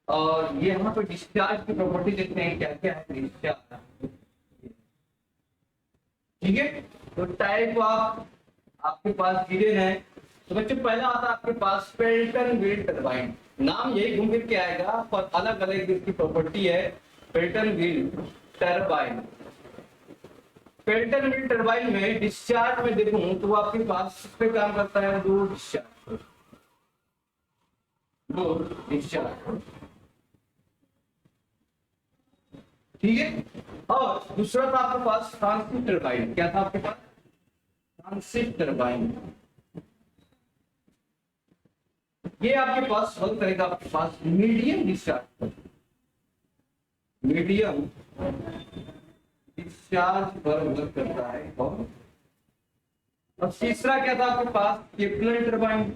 और ये यहाँ पर डिस्चार्ज की प्रॉपर्टी देखते हैं क्या क्या है डिस्चार्ज। ठीक है, तो टाइप ऑफ आपके पास गिवन है। तो बच्चों पहला आता है आपके पास पेल्टन व्हील टरबाइन, नाम यही घूम फिर के आएगा पर अलग अलग इसकी प्रॉपर्टी है। Pelton wheel turbine, Pelton wheel turbine में डिस्चार्ज में देखूं तो आपके पास किस पे काम करता है, दो डिस्चार्ज, दो डिस्चार्ज। ठीक है, और दूसरा था आपके पास ट्रांसिट टरबाइन, क्या था आपके पास ट्रांसिट टरबाइन। ये आपके पास वर्क करेगा आपके पास मीडियम डिस्चार्ज, मीडियम डिस्चार्ज पर वर्क करता है। और तीसरा क्या था आपके पास केप्लन टरबाइन,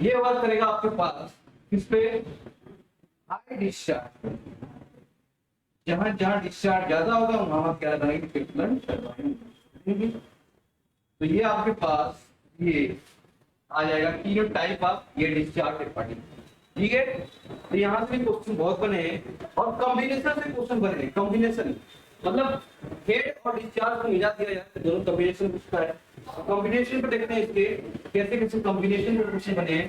ये वर्क करेगा आपके पास किस पे, हाई डिस्चार्ज, जहां जहां डिस्चार्ज ज्यादा होगा वहां क्या लगाएंगे केप्लन टरबाइन। तो ये आपके पास ये आ जाएगा तीनों टाइप ऑफ ये डिस्चार्ज टरबाइन। ठीक है, तो यहाँ से क्वेश्चन बहुत बने हैं और कॉम्बिनेशन से क्वेश्चन बने हैं। कॉम्बिनेशन मतलब हेड और डिस्चार्ज को मिला दिया जाए तो दोनों कॉम्बिनेशन पूछता है। कॉम्बिनेशन पे देखते हैं इसके कैसे कैसे कॉम्बिनेशन में क्वेश्चन बने हैं।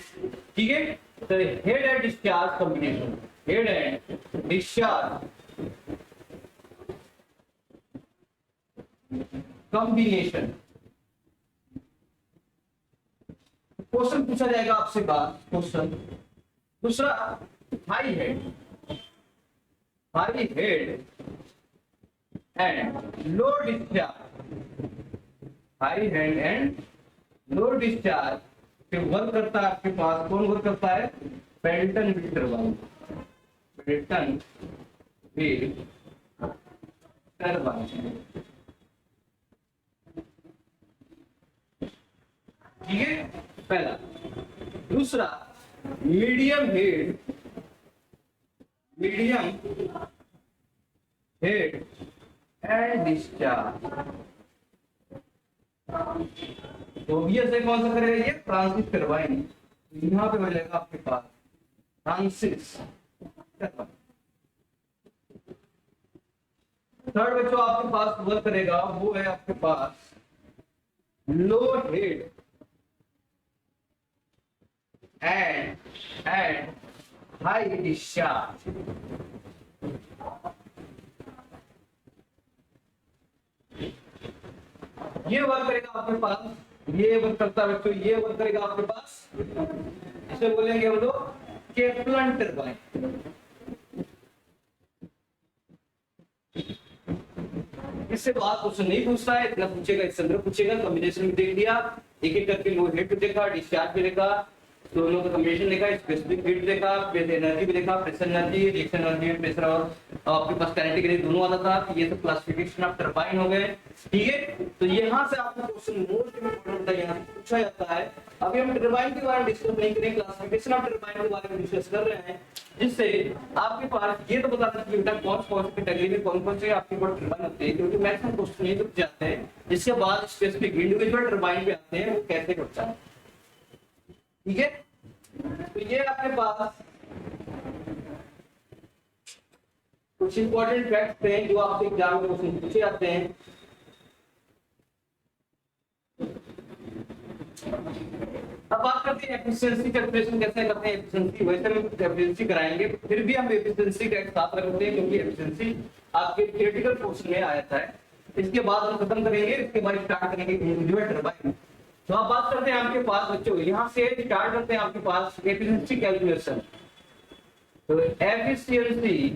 ठीक है, तो head and discharge combination, head and discharge combination question पूछा जाएगा आपसे बात क्वेश्चन। दूसरा high head and low discharge, high head and low discharge पे वर्क करता है आपके पास, कौन वर्क करता है? Pelton wheel turbine, Pelton wheel turbine. ठीक है, पहला। दूसरा medium head and discharge, obvious है कौन सा करेगा ये? Francis turbine. यहां पे हो जाएगा आपके पास फ्रांसिस टरबाइन। थर्ड बच्चों आपके पास वर्क करेगा वो है आपके पास लो हेड एंड हाई डिस्चार्ज। ये वर्क करेगा आपके पास, ये वर्क करता है बच्चों, ये वर्क करेगा आपके पास, इसे बोलेंगे हम लोग केप्लन टरबाइन। इससे तो आप क्वेश्चन नहीं पूछता है, इतना पूछेगा, इससे अंदर पूछेगा। कॉम्बिनेशन में देख लिया, एक एक करके लो हेड पे देखा, डिस्चार्ज पे देखा, दोनों का कॉम्बिनेशन देखा, स्पेसिफिक हीट देखा, फिर एनर्जी भी देखा, pressure energy, reaction energy, pressure और आपके पास काइनेटिक एनर्जी दोनों आता था। ये सब क्लासिफिकेशन ऑफ टरबाइन हो गए। ठीक है, तो यहाँ से आपको क्वेश्चन मोस्ट इंपोर्टेंट है, यहाँ से पूछा जाता है। अभी हम टरबाइन के बारे में डिस्कस नहीं करेंगे, क्लासिफिकेशन ऑफ टरबाइन के बारे में डिस्कस कर रहे हैं, जिससे आपके पास ये तो बता सकते हैं बेटा कौन कौन सी कैटेगरी में कौन कौन से आपके पास टरबाइन होते हैं, क्योंकि मैक्सिमम क्वेश्चन ये रुक जाते हैं। इसके बाद स्पेसिफिक इंडिविजुअल टरबाइन पे आते हैं, वो कैसे करता है। ठीक है, तो ये आपके पास कुछ इंपॉर्टेंट फैक्ट्स हैं जो आपसे एग्जाम में क्वेश्चन पूछे जाते हैं। अब बात करते हैं एफिशिएंसी कैलकुलेशन कैसे करते हैं। एफिशिएंसी वैसे हम एफिशिएंसी कराएंगे, फिर भी हम एफिशिएंसी का एक साथ रखते हैं, क्योंकि एफिशिएंसी आपके थियोरेटिकल पोर्शन में आया था। इसके बाद हम खत्म करेंगे, इसके बाद स्टार्ट करेंगे इंडिविजुअल टरबाइन। तो आप बात करते हैं आपके पास बच्चों, यहाँ से स्टार्ट करते हैं आपके पास एफिशिएंसी कैलकुलेशन। तो efficiency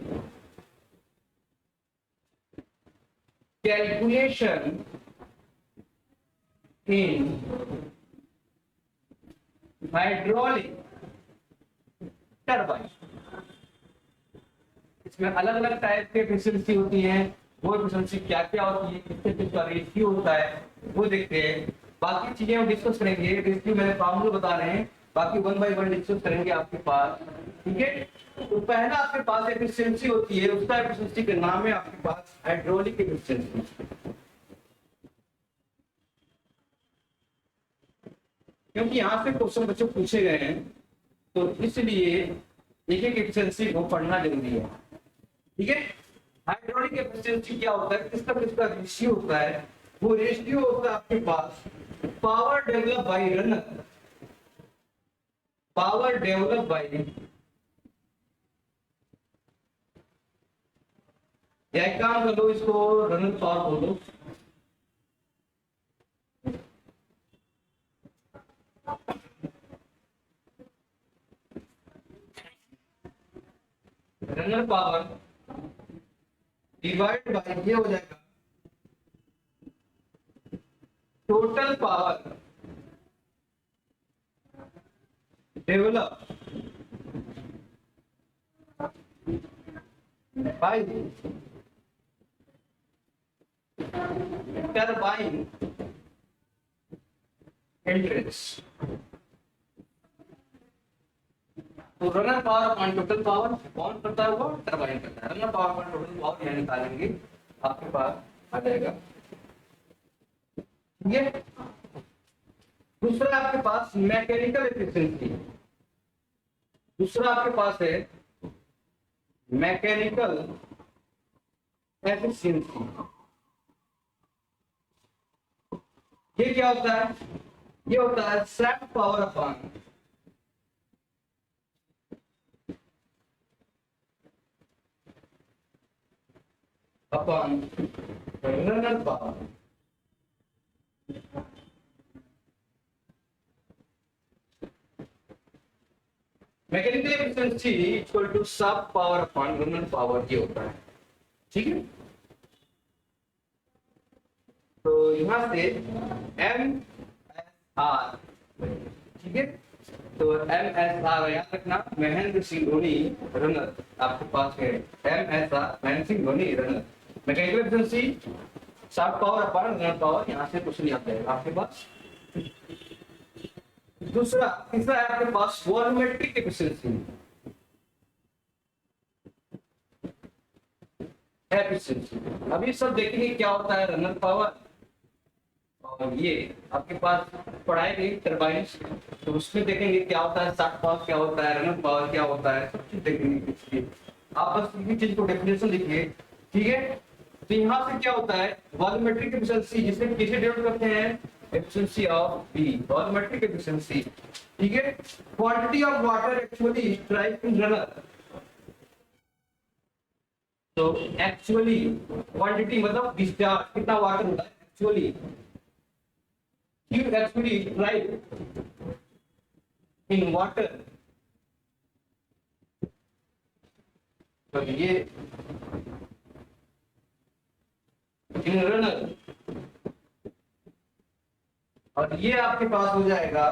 calculation in hydraulic turbine. इसमें अलग अलग टाइप के एफिशिएंसी होती है, वो एफिशिएंसी क्या क्या होती है, किससे किसका रेशियो होता है, वो देखते हैं। बाकी चीजें हम डिस्कस करेंगे, रेशियो मैंने फार्मूला बता रहे हैं, बाकी वन बाय वन डिस्कस करेंगे आपके पास। ठीक है, तो पहला आपके पास एफिशिएंसी होती है, उसका एफिशिएंसी का नाम है आपके पास हाइड्रोलिक एफिशिएंसी। क्योंकि यहाँ से क्वेश्चन बच्चों पूछे गए हैं, तो इसलिए एक एक एफिशिएंसी को पढ़ना जरूरी है। ठीक है, हाइड्रोलिक एफिशिएंसी क्या होता है, किसका किसका रेशियो होता है? वो रेशियो होता है आपके पास power develop by runner, power develop by, या एक काम कर लो, इसको रनर पावर बोलो। रनर पावर डिवाइड बाय ये हो जाएगा total power develop by turbine entrance. तो runner power upon total power कौन करता है? वो टरबाइन करता है। Runner power upon total power यहाँ निकालेंगे, आपके पास आ जाएगा। ये दूसरा आपके पास मैकेनिकल एफिशिएंसी, दूसरा आपके पास है मैकेनिकल एफिशिएंसी। ये क्या होता है? ये होता है सैप power upon runner power. Mechanical efficiency equal to सब पावर अपॉन रनर पावर, ये होता है। ठीक है, तो यहां से एम एस आर, ठीक है, तो एम एस आर याद रखना, महेंद्र सिंह धोनी रनर आपके पास है। M S R Mahendra Singh Dhoni runner. Mechanical efficiency सब पावर अपॉन रनर पावर, यहां से क्वेश्चन याद रहेगा आपके पास। तीसरा है आपके पास वॉल्यूमेट्रिक एफिशिएंसी। अभी सब देखेंगे क्या होता है रनर पावर, और ये आपके पास पढ़ाएंगे टरबाइन, तो उसमें देखेंगे क्या होता है शाफ्ट पावर, क्या होता है रनर पावर, क्या होता है, सब चीज देखेंगे। आप बस किसी चीज को डेफिनेशन लिखिए, ठीक है। तो यहाँ से क्या होता है वॉल्यूमेट्रिक एफिशिएंसी, जिसे किसे डिनोट करते हैं, efficiency of B, volumetric efficiency, ठीक है। quantity of water actually strike in runner, तो actually quantity मतलब discharge कितना वाटर होता है, actually you actually strike in water, तो ये in runner, और ये आपके पास हो जाएगा,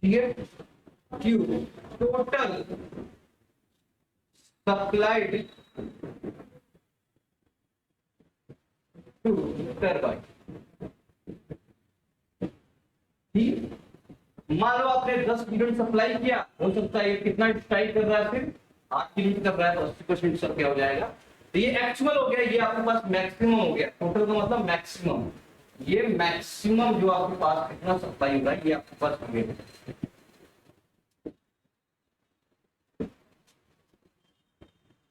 ठीक है, Q total supplied to turbine. ठीक, मान लो आपने 10 किलो सप्लाई किया, हो सकता है कितना स्ट्राइक कर रहा है, फिर 8 किलो कर रहा है, तो 80% सब क्या हो जाएगा, तो ये एक्चुअल हो गया, ये आपके पास मैक्सिमम हो गया। टोटल का मतलब मैक्सिमम, ये मैक्सिमम जो आपके पास कितना सप्लाई होगा ये आपके पास हो गया।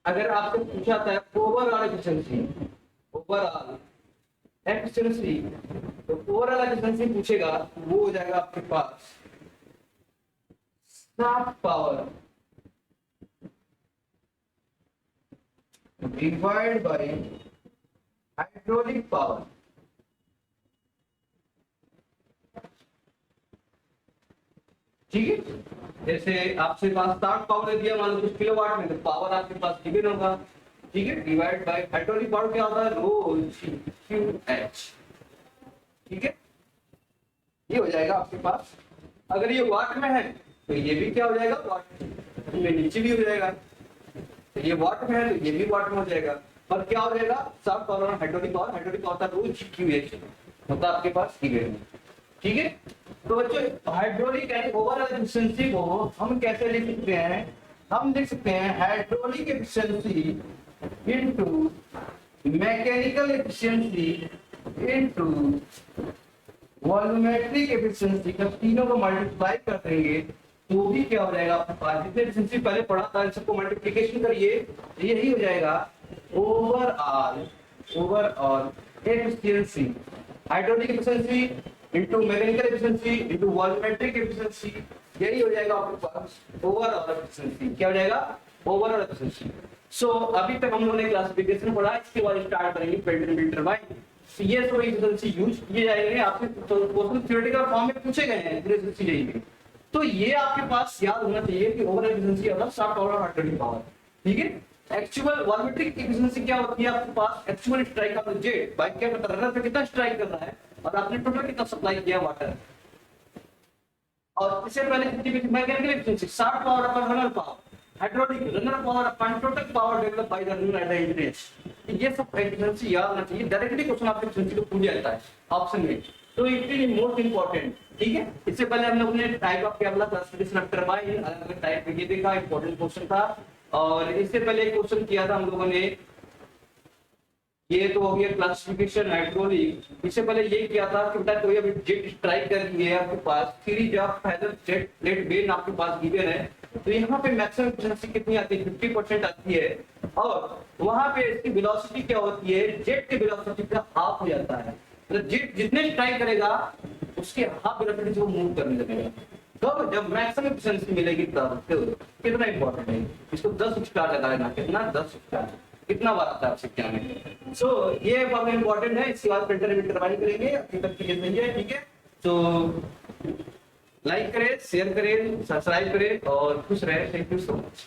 अगर आपसे पूछा था ओवरऑल एफिशिएंसी, ओवरऑल एफिशिएंसी, तो ओवरऑल एफिशिएंसी पूछेगा, वो हो जाएगा आपके पास shaft power divide by hydraulic power. ठीक है, जैसे आपसे पास 60 पावर दिया, मान लो कुछ किलोवाट में, तो पावर आपके पास गिवन होगा, ठीक है, डिवाइड बाय हाइड्रोलिक पावर क्या होता है, रो क्यू एच। ठीक है, ये हो जाएगा आपके पास। अगर ये वाट में है तो ये भी क्या हो जाएगा, वाट में, नीचे भी हो जाएगा, तो ये वाट में है तो ये भी वाट में हो जाएगा, और क्या हो जाएगा सब पावर और हाइड्रोलिक पावर, हाइड्रोलिक पावर होता है रो क्यू एच, होता है आपके पास गिवन। ठीक है, तो बच्चों हाइड्रोलिक एंड ओवरऑल एफिशिएंसी को हम कैसे लिख सकते हैं, हम लिख सकते हैं hydraulic efficiency into mechanical efficiency into volumetric efficiency, जब तीनों को मल्टीप्लाई कर देंगे तो भी क्या हो जाएगा आपके पास, जितने एफिशिएंसी पहले पढ़ा था इन सबको मल्टीप्लिकेशन करिए, यही हो जाएगा overall efficiency, hydraulic efficiency into mechanical efficiency into volumetric efficiency, यही हो जाएगा आपके पास ओवरऑल एफिशिएंसी। क्या हो जाएगा, ओवरऑल एफिशिएंसी। सो अभी तक हम लोगों ने क्लासिफिकेशन पढ़ा, इसके बाद स्टार्ट करेंगे पेल्टियर टरबाइन। ये सो एफिशिएंसी यूज किए जाएंगे, आपसे क्वेश्चन थ्योरेटिकल फॉर्म में पूछे गए हैं एफिशिएंसी जाएंगे, तो ये आपके पास याद होना चाहिए कि ओवरऑल एफिशिएंसी मतलब शाफ्ट पावर और हाइड्रोलिक पावर। ठीक है, एक्चुअल वॉल्यूमेट्रिक एफिशिएंसी क्या होती है आपके पास, actual strike of the jet, बाइक क्या करता है, रनर पे कितना स्ट्राइक कर रहा है और आपने टोटल कितना सप्लाई किया वाटर, और इससे पहले कितनी mechanical efficiency shaft power upon runner power, hydraulic runner power upon total power develop by the runner at the internet. ये सब एफिशिएंसी याद रखना चाहिए, डायरेक्टली क्वेश्चन आपके एफिशिएंसी को पूछ जाता है ऑप्शन में, तो इट इज मोस्ट इंपॉर्टेंट। ठीक है, इससे पहले हम लोग ने टाइप ऑफ केवल क्लासिफिकेशन ऑफ टरबाइन अलग अलग टाइप ये देखा, इंपॉर्टेंट क्वेश्चन था, और इससे पहले एक क्वेश्चन किया था हम लोगों ने, ये तो हो गया क्लासिफिकेशन हाइड्रोलिक। इससे पहले ये किया था कि बेटा कोई अभी जेट स्ट्राइक कर रही है आपके पास, series of feather jet plate vane आपके पास गिवन है, तो यहाँ पे मैक्सिमम एफिशिएंसी कितनी आती है, 50% आती है, और वहां पे इसकी वेलोसिटी क्या होती है, जेट की वेलोसिटी का हाफ हो जाता है। मतलब जितने ट्राई करेगा उसके हाफ वेलोसिटी से वो मूव करने लगेगा। कब? जब मैक्सिमम एफिशिएंसी मिलेगी तब। कितना इंपॉर्टेंट है इसको 10 स्टार लगा लेना। कितना? 10 स्टार। कितना बार आता है आपसे क्या में? सो ये बहुत इंपॉर्टेंट है। इसके बाद फिल्टर इंटरवाइल करेंगे। अभी तक ये सही है, ठीक है। तो लाइक करें, शेयर करें, सब्सक्राइब करें और खुश रहे। Thank you so much.